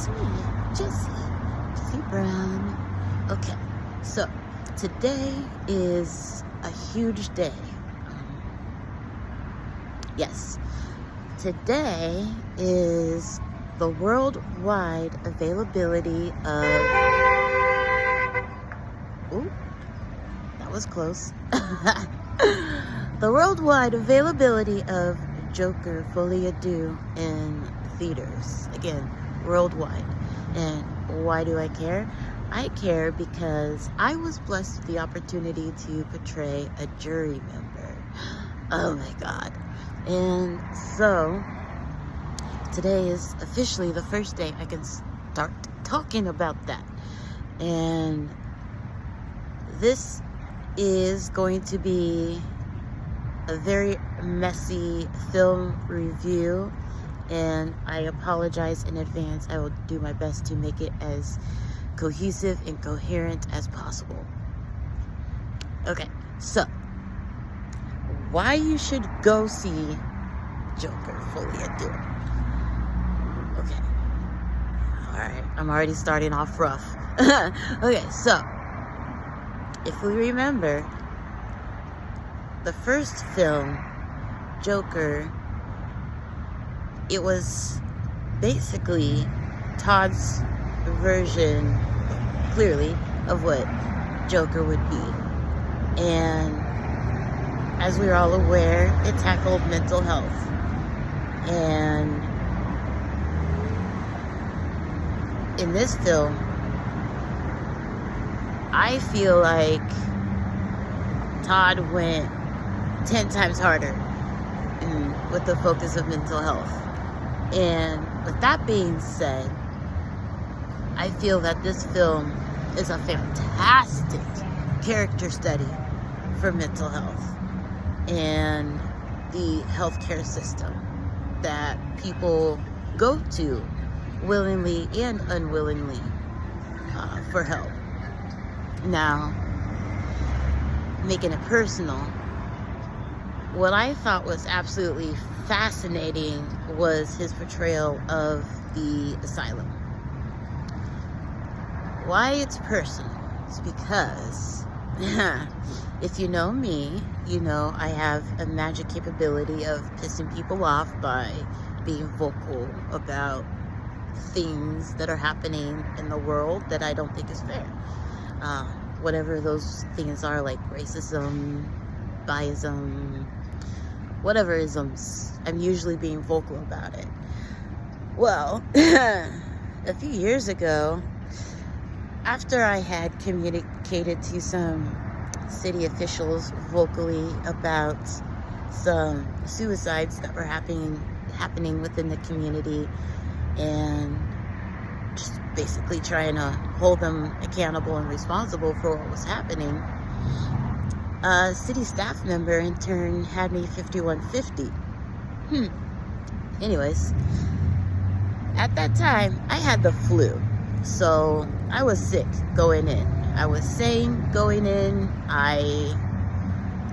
It's me, Jessie Brown. Okay, so today is a huge day. Yes, today is the worldwide availability of... Ooh, that was close. The worldwide availability of Joker Folie à Deux in theaters. Again, worldwide. And why do I care? I care because I was blessed with the opportunity to portray a jury member. Oh my God. And so today is officially the first day I can start talking about that. And this is going to be a very messy film review, and I apologize in advance. I will do my best to make it as cohesive and coherent as possible. Okay, so why you should go see Joker Folie à Deux. Okay, alright, I'm already starting off rough. Okay, so if we remember, the first film, Joker, it was basically Todd's version, clearly, of what Joker would be. And as we're all aware, it tackled mental health. And in this film, I feel like Todd went 10 times harder with the focus of mental health. And with that being said, I feel that this film is a fantastic character study for mental health and the healthcare system that people go to willingly and unwillingly for help. Now, making it personal, what I thought was absolutely fascinating was his portrayal of the asylum. Why it's personal is because if you know me, you know I have a magic capability of pissing people off by being vocal about things that are happening in the world that I don't think is fair. Whatever those things are, like racism, biasm, whatever isms, I'm usually being vocal about it. Well, a few years ago, after I had communicated to some city officials vocally about some suicides that were happening within the community, and just basically trying to hold them accountable and responsible for what was happening, a city staff member in turn had me 5150. Anyways, at that time, I had the flu. So I was sick going in. I was sane going in. I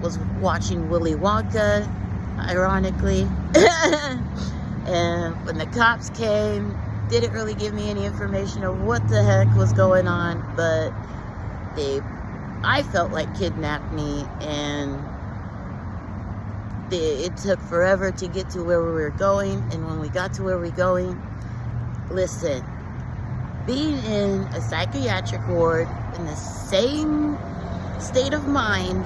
was watching Willy Wonka, ironically. And when the cops came, didn't really give me any information of what the heck was going on, but I felt like kidnapped me, and it took forever to get to where we were going. And when we got to where we were going, listen, being in a psychiatric ward in the same state of mind,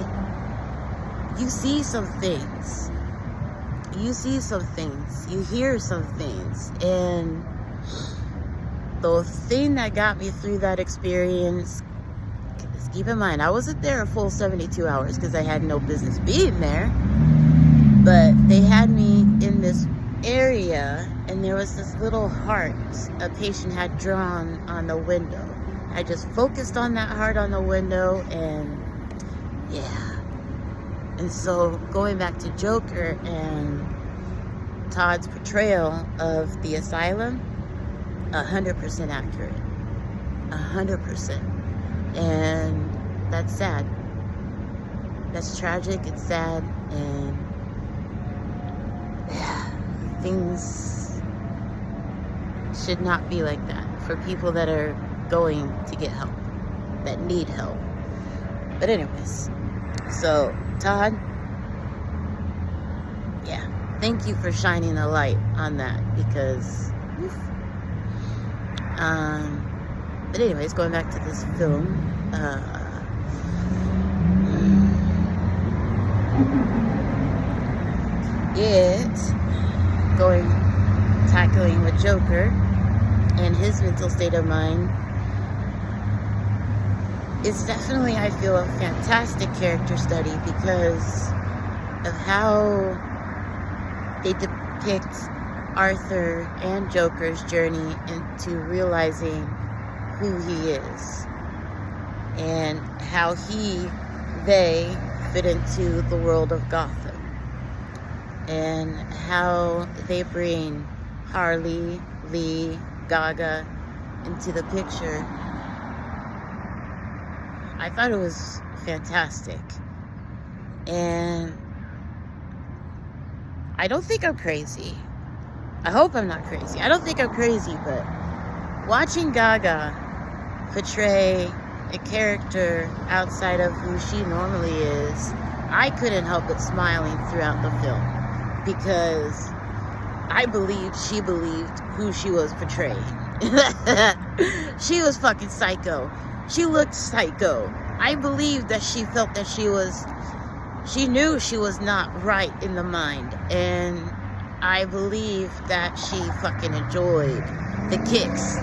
you see some things. You see some things. You hear some things. And the thing that got me through that experience, keep in mind, I wasn't there a full 72 hours because I had no business being there. But they had me in this area, and there was this little heart a patient had drawn on the window. I just focused on that heart on the window, and yeah. And so going back to Joker and Todd's portrayal of the asylum, 100% accurate. 100%. And that's sad. That's tragic, it's sad, and yeah, things should not be like that for people that are going to get help, that need help. But anyways, so Todd, yeah, thank you for shining a light on that, because but anyways, going back to this film, tackling with Joker and his mental state of mind, it's definitely, I feel, a fantastic character study because of how they depict Arthur and Joker's journey into realizing who he is and how they fit into the world of Gotham, and how they bring Harley, Lee, Gaga into the picture. I thought it was fantastic. And I don't think I'm crazy. I hope I'm not crazy. I don't think I'm crazy, but watching Gaga portray a character outside of who she normally is, I couldn't help but smiling throughout the film, because I believed she believed who she was portraying. She was fucking psycho. She looked psycho. I believed that she felt that she knew she was not right in the mind, and I believe that she fucking enjoyed the kicks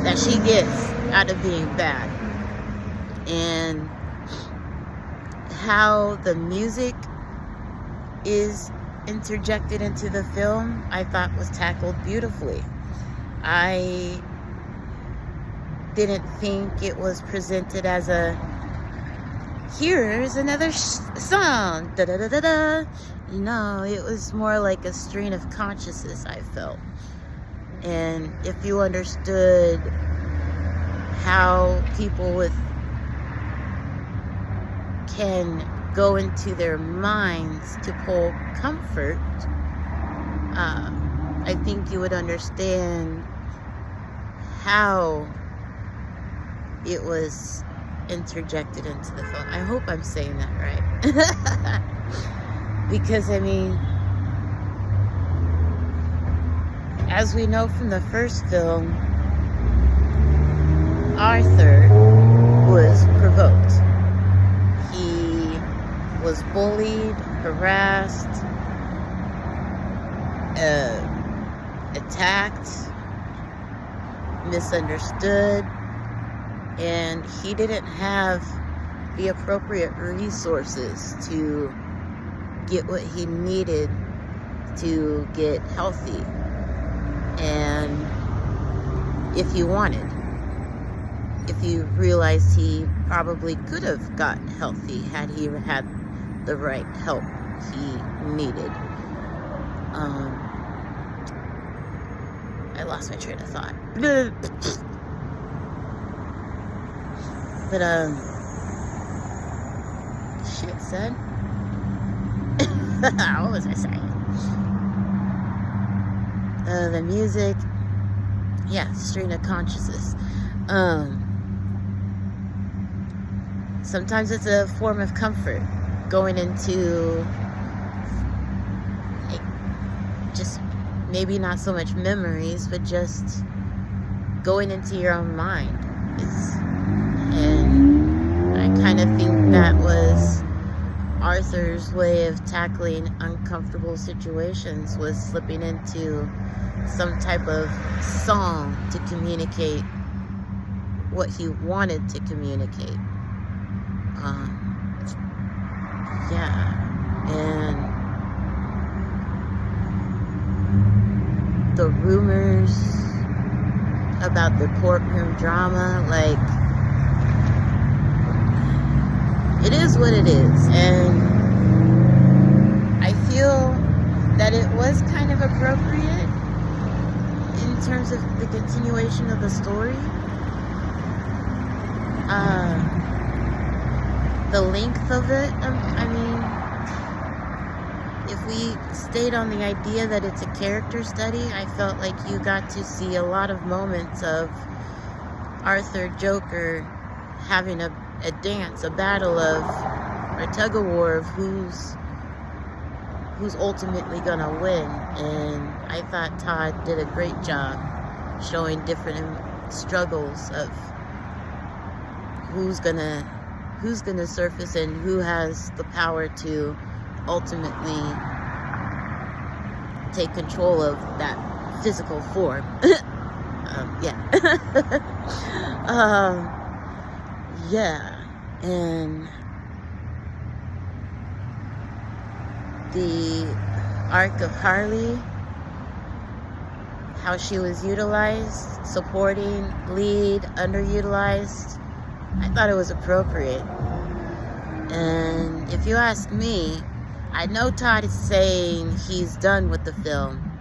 that she gets out of being bad. And how the music is interjected into the film, I thought was tackled beautifully. I didn't think it was presented as a, here's another song, da da da da da. No, it was more like a strain of consciousness, I felt. And if you understood how people can go into their minds to pull comfort, I think you would understand how it was interjected into the film. I hope I'm saying that right. Because, I mean, as we know from the first film, Arthur was provoked. He was bullied, harassed, attacked, misunderstood, and he didn't have the appropriate resources to get what he needed to get healthy, and if he wanted. If you realized he probably could have gotten healthy had he had the right help he needed. I lost my train of thought. But, shit, son. What was I saying? The music, yeah, strain of consciousness. Sometimes it's a form of comfort, going into just maybe not so much memories, but just going into your own mind. And I kind of think that was Arthur's way of tackling uncomfortable situations, was slipping into some type of song to communicate what he wanted to communicate. And the rumors about the courtroom drama, like, it is what it is, and I feel that it was kind of appropriate in terms of the continuation of the story. The length of it, I mean, if we stayed on the idea that it's a character study, I felt like you got to see a lot of moments of Arthur Joker having a dance, a battle of, or a tug of war of who's ultimately gonna win. And I thought Todd did a great job showing different struggles of who's gonna surface and who has the power to ultimately take control of that physical form. Yeah. Yeah. And the arc of Harley, how she was utilized, supporting, lead, underutilized, I thought it was appropriate. And if you ask me, I know Todd is saying he's done with the film.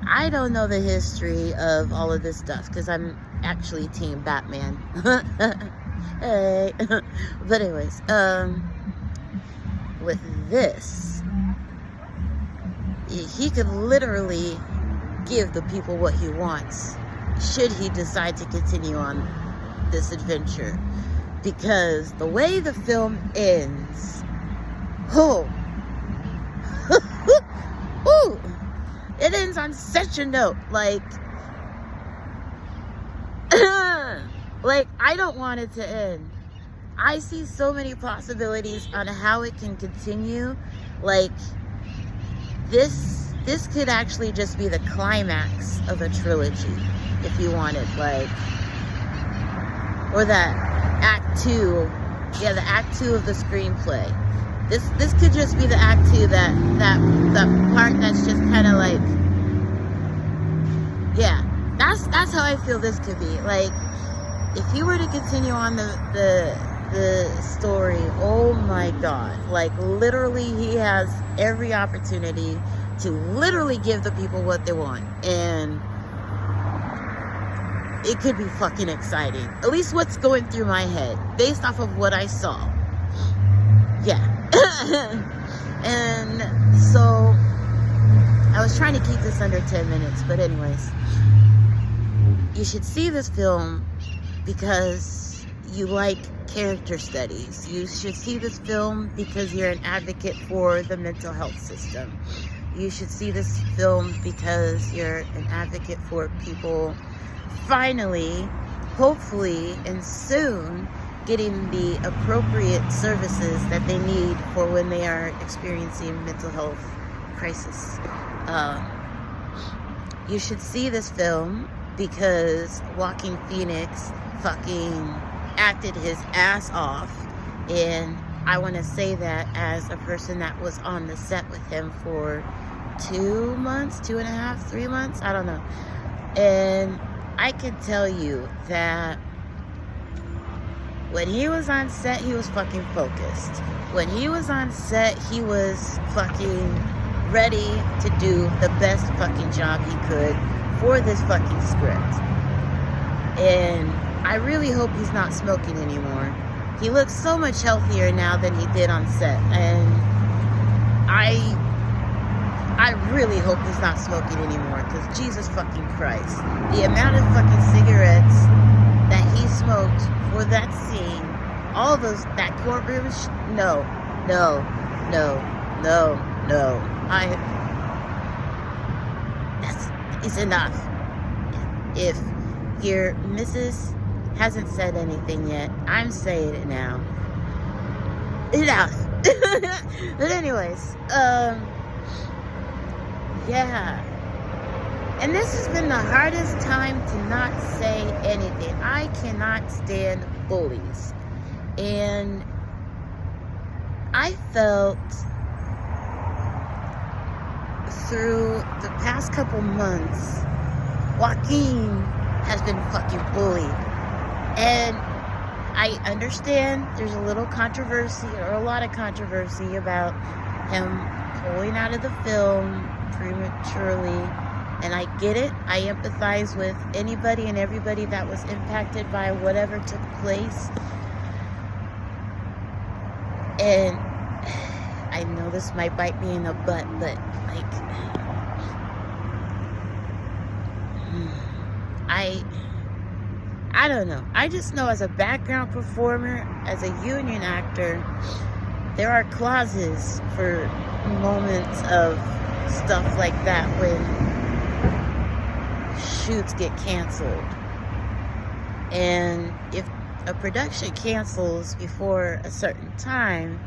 I don't know the history of all of this stuff because I'm actually Team Batman. Hey. But anyways, with this, he could literally give the people what he wants should he decide to continue on this adventure. Because the way the film ends, oh, ooh, it ends on such a note, like I don't want it to end. I see so many possibilities on how it can continue. Like, this could actually just be the climax of a trilogy, if you wanted, like, or that Act 2, yeah, the Act 2 of the screenplay. This could just be the Act 2, that part that's just kind of like, yeah, that's how I feel this could be. Like, if he were to continue on the story, oh my God, like, literally he has every opportunity to literally give the people what they want, and it could be fucking exciting. At least what's going through my head, based off of what I saw. Yeah. And so, I was trying to keep this under 10 minutes, but anyways, you should see this film because you like character studies. You should see this film because you're an advocate for the mental health system. You should see this film because you're an advocate for people finally, hopefully, and soon getting the appropriate services that they need for when they are experiencing mental health crisis. You should see this film because Joaquin Phoenix fucking acted his ass off, and I want to say that as a person that was on the set with him for 2 months, 2.5, 3 months, I don't know. And I can tell you that when he was on set, he was fucking focused. When he was on set, he was fucking ready to do the best fucking job he could for this fucking script. And I really hope he's not smoking anymore. He looks so much healthier now than he did on set. And I really hope he's not smoking anymore, because Jesus fucking Christ. The amount of fucking cigarettes that he smoked for that scene, all those, that courtroom, no. It's enough. If your missus hasn't said anything yet, I'm saying it now. Enough. But anyways, yeah. And this has been the hardest time to not say anything. I cannot stand bullies. And I felt through the past couple months, Joaquin has been fucking bullied. And I understand there's a little controversy, or a lot of controversy, about him pulling out of the film prematurely. And I get it. I empathize with anybody and everybody that was impacted by whatever took place. And I know this might bite me in the butt, but like, I don't know. I just know as a background performer, as a union actor, there are clauses for moments of stuff like that when shoots get canceled. And if a production cancels before a certain time,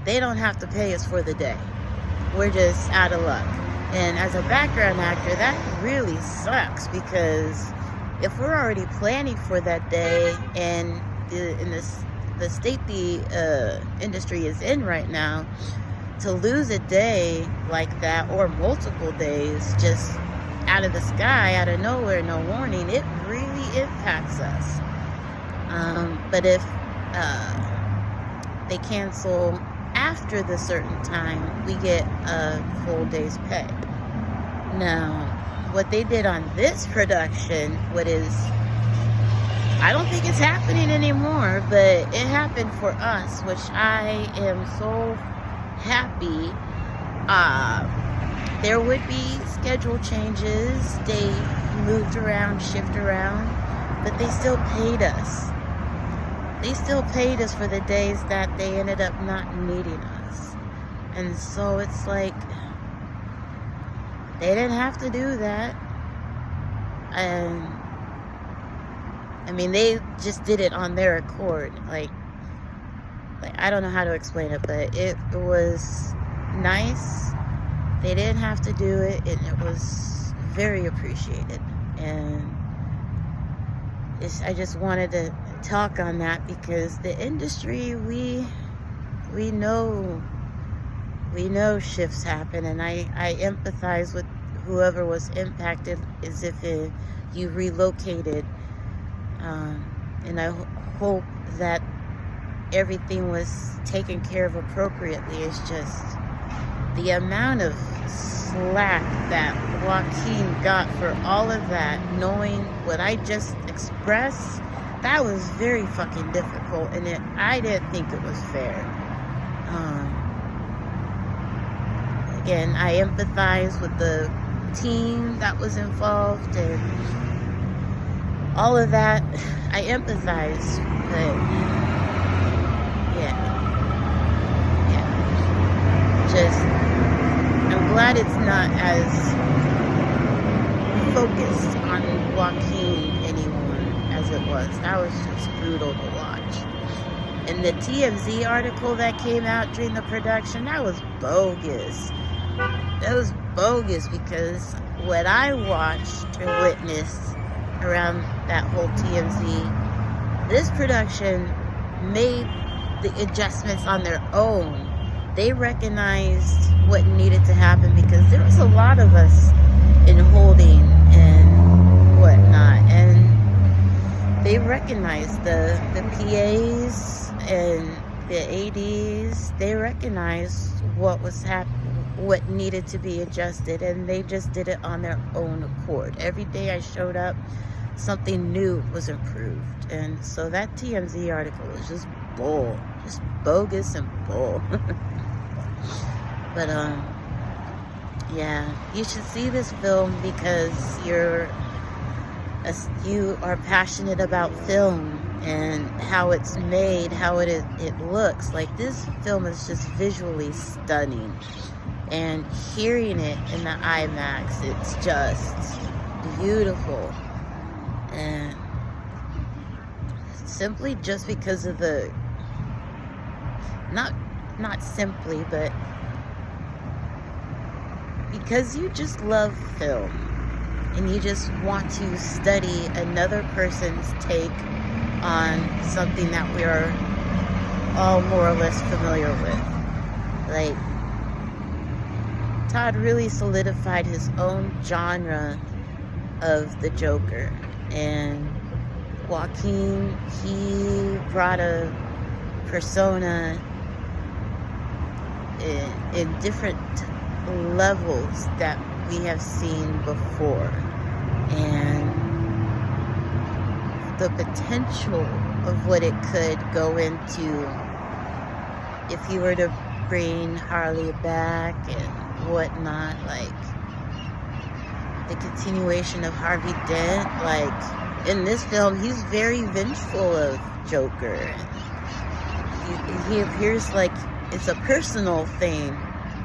they don't have to pay us for the day. We're just out of luck. And as a background actor, that really sucks, because if we're already planning for that day, and the state the industry is in right now, to lose a day like that, or multiple days, just out of the sky, out of nowhere, no warning, it really impacts us. But if they cancel after the certain time, we get a full day's pay. Now, what they did on this production, I don't think it's happening anymore, but it happened for us, which I am so happy. There would be schedule changes. They moved around, shift around, but they still paid us. They still paid us for the days that they ended up not needing us. And so it's like, they didn't have to do that. And I mean, they just did it on their accord. Like I don't know how to explain it, but it was nice. They didn't have to do it, and it was very appreciated. And I just wanted to talk on that, because the industry, we know shifts happen, and I empathize with whoever was impacted, as if you relocated, and I hope that everything was taken care of appropriately. It's just the amount of slack that Joaquin got for all of that, knowing what I just expressed, that was very fucking difficult, and I didn't think it was fair. Again, I empathize with the team that was involved and all of that. I empathize, but yeah. Just, I'm glad it's not as focused on Joaquin anymore as it was. That was just brutal to watch. And the TMZ article that came out during the production, that was bogus. That was bogus, because what I watched or witnessed around that whole TMZ, this production made the adjustments on their own. They recognized what needed to happen, because there was a lot of us in holding and whatnot, and they recognized the PAs and the ADs. They recognized what was what needed to be adjusted, and they just did it on their own accord. Every day I showed up, something new was improved. And so that TMZ article was just bull, just bogus and bull. But yeah, you should see this film, because you are passionate about film and how it's made, how it looks. Like, this film is just visually stunning, and hearing it in the IMAX, it's just beautiful. And simply just because of the, not simply, but because you just love film and you just want to study another person's take on something that we are all more or less familiar with. Like, Todd really solidified his own genre of the Joker, and Joaquin, he brought a persona in different levels that we have seen before, and the potential of what it could go into if you were to bring Harley back and whatnot, like the continuation of Harvey Dent. Like, in this film, he's very vengeful of Joker. He appears like it's a personal thing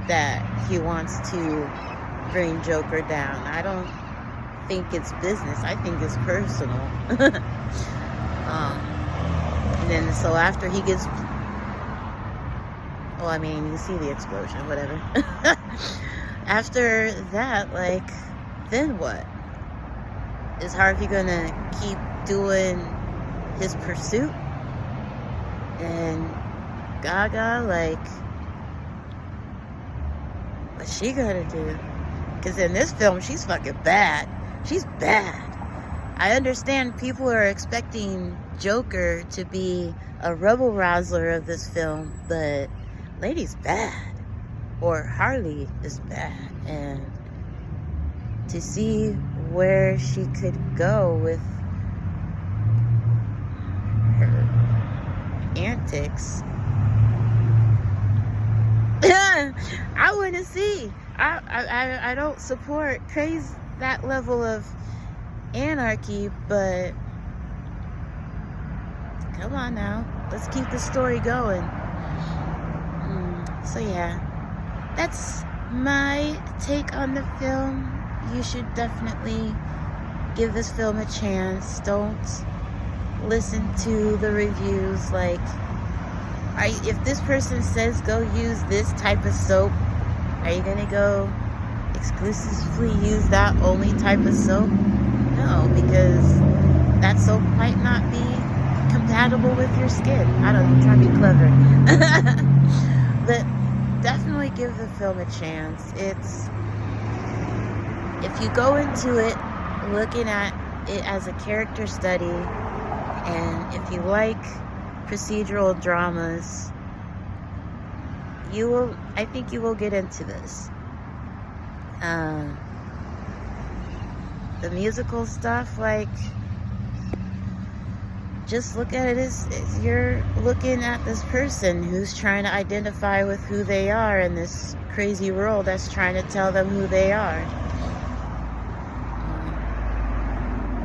that he wants to bring Joker down. I don't think it's business. I think it's personal. And then, so after he gets... Well, I mean, you see the explosion, whatever. After that, like, then what? Is Harvey gonna keep doing his pursuit? And Gaga, like, what's she gonna do? Because in this film, she's fucking bad. She's bad. I understand people are expecting Joker to be a rebel-rouser of this film, but lady's bad. Or Harley is bad. And to see where she could go with her antics, I want to see. I don't support that level of anarchy, but come on now, let's keep the story going. So yeah, that's my take on the film. You should definitely give this film a chance. Don't listen to the reviews like, if this person says go use this type of soap, are you gonna go exclusively use that only type of soap? No, because that soap might not be compatible with your skin. I don't know, I'm trying to be clever. But definitely give the film a chance. If you go into it looking at it as a character study, and if you like procedural dramas, I think you will get into this. The musical stuff, like, just look at it as you're looking at this person who's trying to identify with who they are in this crazy world that's trying to tell them who they are.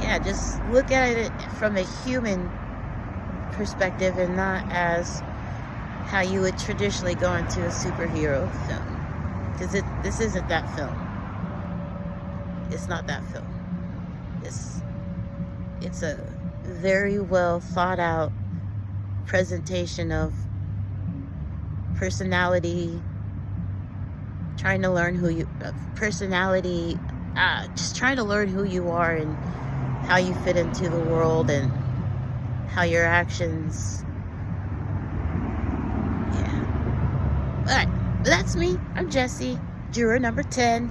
Yeah, just look at it from a human perspective and not as how you would traditionally go into a superhero film. Because this isn't that film. It's not that film. It's a very well thought out presentation of personality, trying to learn just trying to learn who you are and how you fit into the world and how your actions. Yeah. Alright, that's me. I'm Jessie, juror number 10.